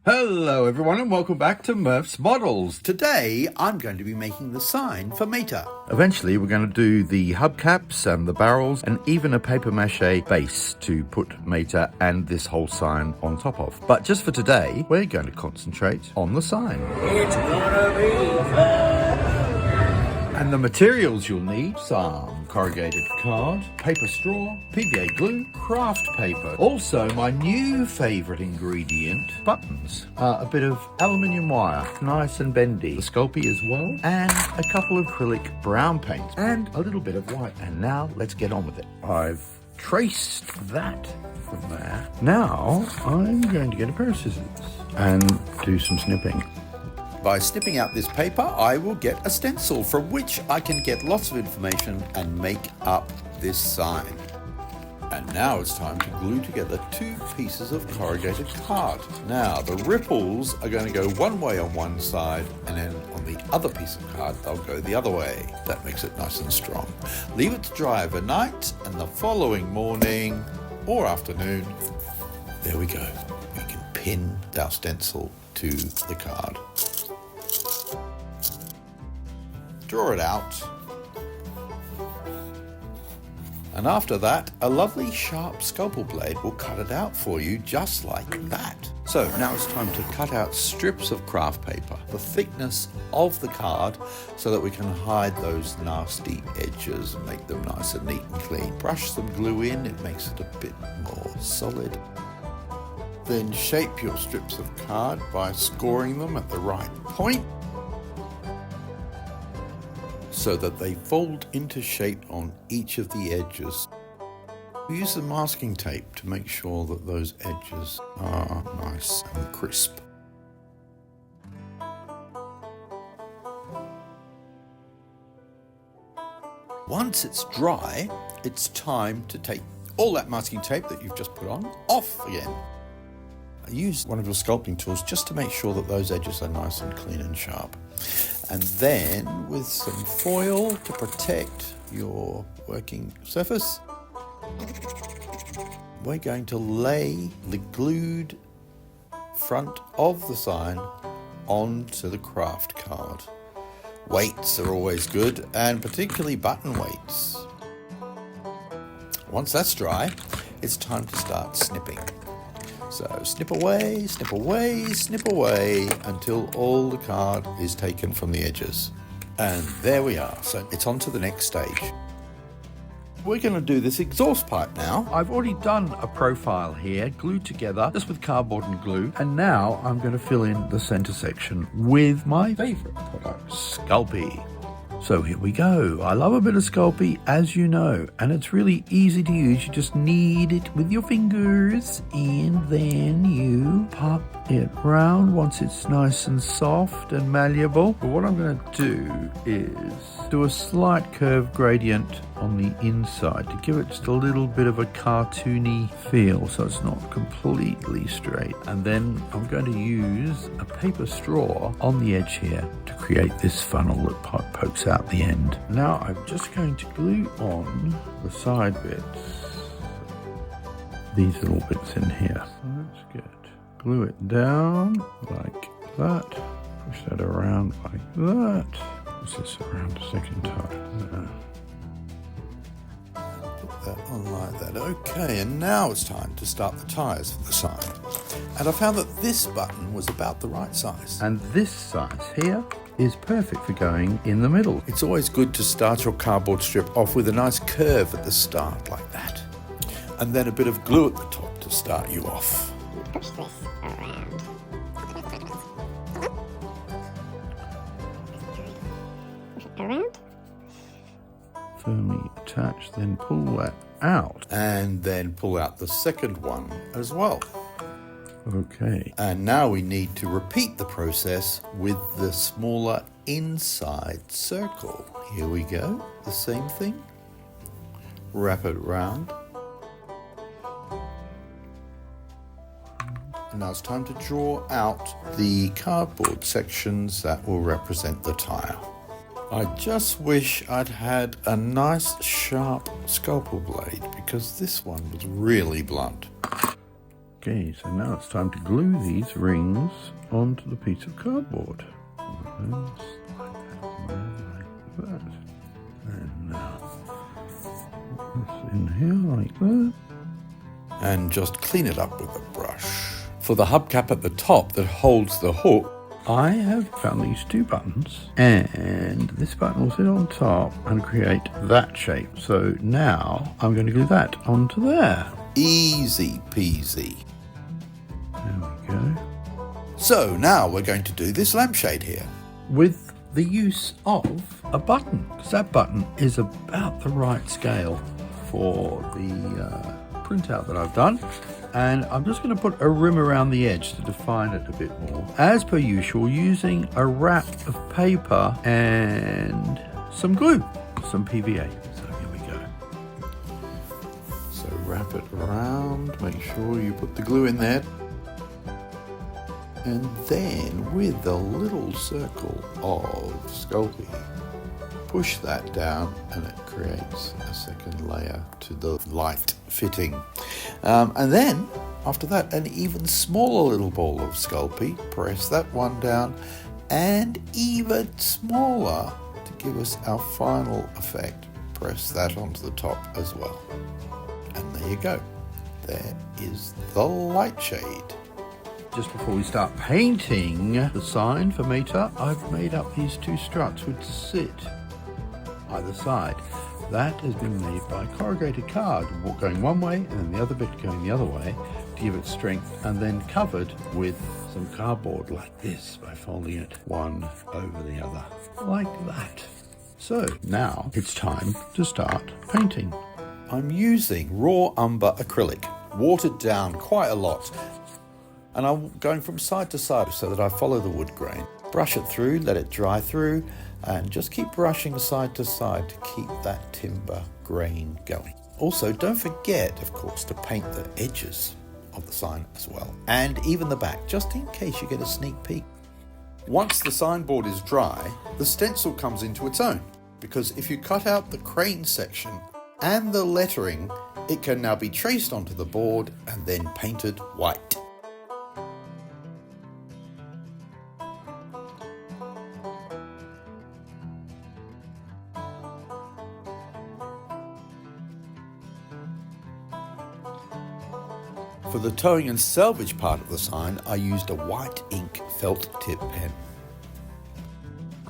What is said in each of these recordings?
Hello everyone and welcome back to Murph's Models. Today I'm going to be making the sign for Mater. Eventually we're going to do the hubcaps and the barrels and even a paper mache base to put Mater and this whole sign on top of. But just for today we're going to concentrate on the sign. It's gonna be fun! And the materials you'll need: some corrugated card, paper straw, PVA glue, craft paper. Also, my new favourite ingredient, buttons. A bit of aluminium wire, nice and bendy. The Sculpey as well, and a couple of acrylic brown paints, and a little bit of white. And now, let's get on with it. I've traced that from there. Now, I'm going to get a pair of scissors and do some snipping. By snipping out this paper, I will get a stencil from which I can get lots of information and make up this sign. And now it's time to glue together two pieces of corrugated card. Now the ripples are going to go one way on one side, and then on the other piece of card they'll go the other way. That makes it nice and strong. Leave it to dry overnight, and the following morning or afternoon, there we go. We can pin our stencil to the card. Draw it out, and after that a lovely sharp scalpel blade will cut it out for you just like that. So now it's time to cut out strips of craft paper, the thickness of the card, so that we can hide those nasty edges and make them nice and neat and clean. Brush some glue in, it makes it a bit more solid. Then shape your strips of card by scoring them at the right point, so that they fold into shape on each of the edges. Use the masking tape to make sure that those edges are nice and crisp. Once it's dry, it's time to take all that masking tape that you've just put on off again. Use one of your sculpting tools just to make sure that those edges are nice and clean and sharp. And then with some foil to protect your working surface, we're going to lay the glued front of the sign onto the craft card. Weights are always good, and particularly button weights. Once that's dry, it's time to start snipping. So snip away, snip away, snip away until all the card is taken from the edges. And there we are. So it's on to the next stage. We're going to do this exhaust pipe now. I've already done a profile here, glued together, just with cardboard and glue. And now I'm going to fill in the center section with my favorite product, Sculpey. So here we go. I love a bit of Sculpey, as you know, and it's really easy to use. You just knead it with your fingers, and then you pop it round once it's nice and soft and malleable. But what I'm going to do is do a slight curve gradient on the inside to give it just a little bit of a cartoony feel, so it's not completely straight. And then I'm going to use a paper straw on the edge here to create this funnel that pokes out the end. Now I'm just going to glue on the side bits, these little bits in here. That's good. Glue it down like that. Push that around like that. Push this around a second time. There. Put that on like that. Okay, and now it's time to start the tyres for the sign. And I found that this button was about the right size. And this size here is perfect for going in the middle. It's always good to start your cardboard strip off with a nice curve at the start like that. And then a bit of glue at the top to start you off. Push this around. Push it around. Firmly attach, then pull that out. And then pull out the second one as well. Okay. And now we need to repeat the process with the smaller inside circle. Here we go. The same thing. Wrap it around. And now it's time to draw out the cardboard sections that will represent the tyre. I just wish I'd had a nice sharp scalpel blade, because this one was really blunt. Okay, so now it's time to glue these rings onto the piece of cardboard. And then slide that like that. And now put this in here like that. And just clean it up with a brush. For the hubcap at the top that holds the hook, I have found these two buttons, and this button will sit on top and create that shape. So now I'm going to glue that onto there. Easy peasy. There we go. So now we're going to do this lampshade here with the use of a button, because that button is about the right scale for the printout that I've done. And I'm just going to put a rim around the edge to define it a bit more. As per usual, using a wrap of paper and some glue, some PVA. So here we go. So wrap it around, make sure you put the glue in there. And then with a little circle of Sculpey, push that down and it creates a second layer to the light fitting. And then after that, an even smaller little ball of Sculpey, press that one down, and even smaller to give us our final effect, press that onto the top as well. And there you go. There is the light shade. Just before we start painting the sign for Meter, I've made up these two struts which sit either side. That has been made by corrugated card going one way and then the other bit going the other way to give it strength, and then covered with some cardboard like this by folding it one over the other like that. So now it's time to start painting. I'm using raw umber acrylic, watered down quite a lot, and I'm going from side to side so that I follow the wood grain. Brush it through, let it dry through, and just keep brushing side to side to keep that timber grain going. Also, don't forget, of course, to paint the edges of the sign as well, and even the back, just in case you get a sneak peek. Once the signboard is dry, the stencil comes into its own, because if you cut out the crane section and the lettering, it can now be traced onto the board and then painted white. For the towing and salvage part of the sign, I used a white ink felt tip pen.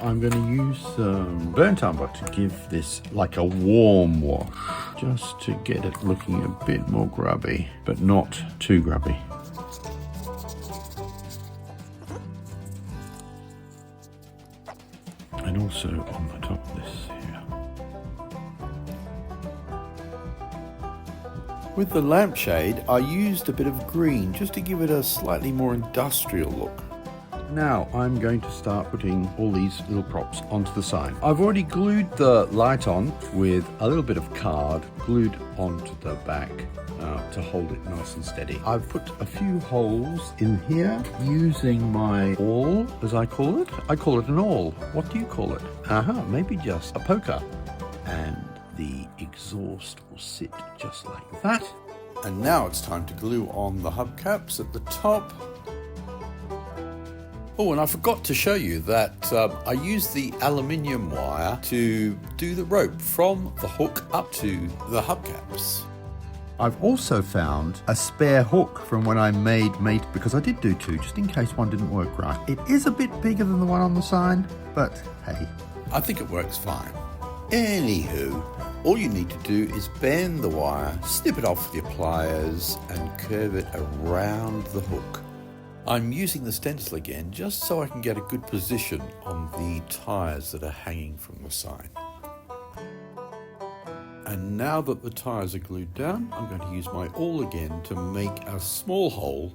I'm going to use some burnt umber to give this like a warm wash, just to get it looking a bit more grubby, but not too grubby. And also on the top of this here. With the lampshade, I used a bit of green just to give it a slightly more industrial look. Now I'm going to start putting all these little props onto the sign. I've already glued the light on with a little bit of card glued onto the back to hold it nice and steady. I've put a few holes in here using my awl, as I call it. I call it an awl. What do you call it? Maybe just a poker. And the exhaust will sit just like that. And now it's time to glue on the hubcaps at the top. Oh, and I forgot to show you that I used the aluminium wire to do the rope from the hook up to the hubcaps. I've also found a spare hook from when I made Mate, because I did do two, just in case one didn't work right. It is a bit bigger than the one on the sign, but hey, I think it works fine. Anywho, all you need to do is bend the wire, snip it off with your pliers, and curve it around the hook. I'm using the stencil again just so I can get a good position on the tyres that are hanging from the sign. And now that the tyres are glued down, I'm going to use my awl again to make a small hole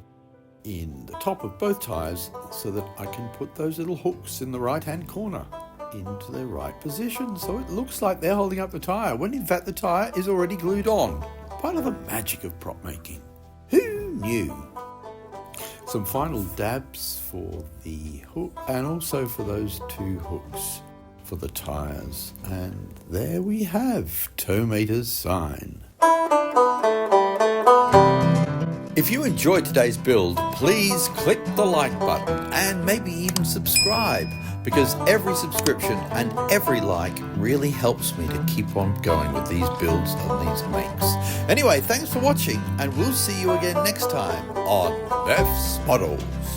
in the top of both tyres so that I can put those little hooks in the right-hand corner into their right position, so it looks like they're holding up the tyre, when in fact the tyre is already glued on. Part of the magic of prop making. Who knew? Some final dabs for the hook, and also for those two hooks for the tyres. And there we have Tow Mater's sign. If you enjoyed today's build, please click the like button and maybe even subscribe, because every subscription and every like really helps me to keep on going with these builds and these makes. Anyway, thanks for watching, and we'll see you again next time on Murph's Models.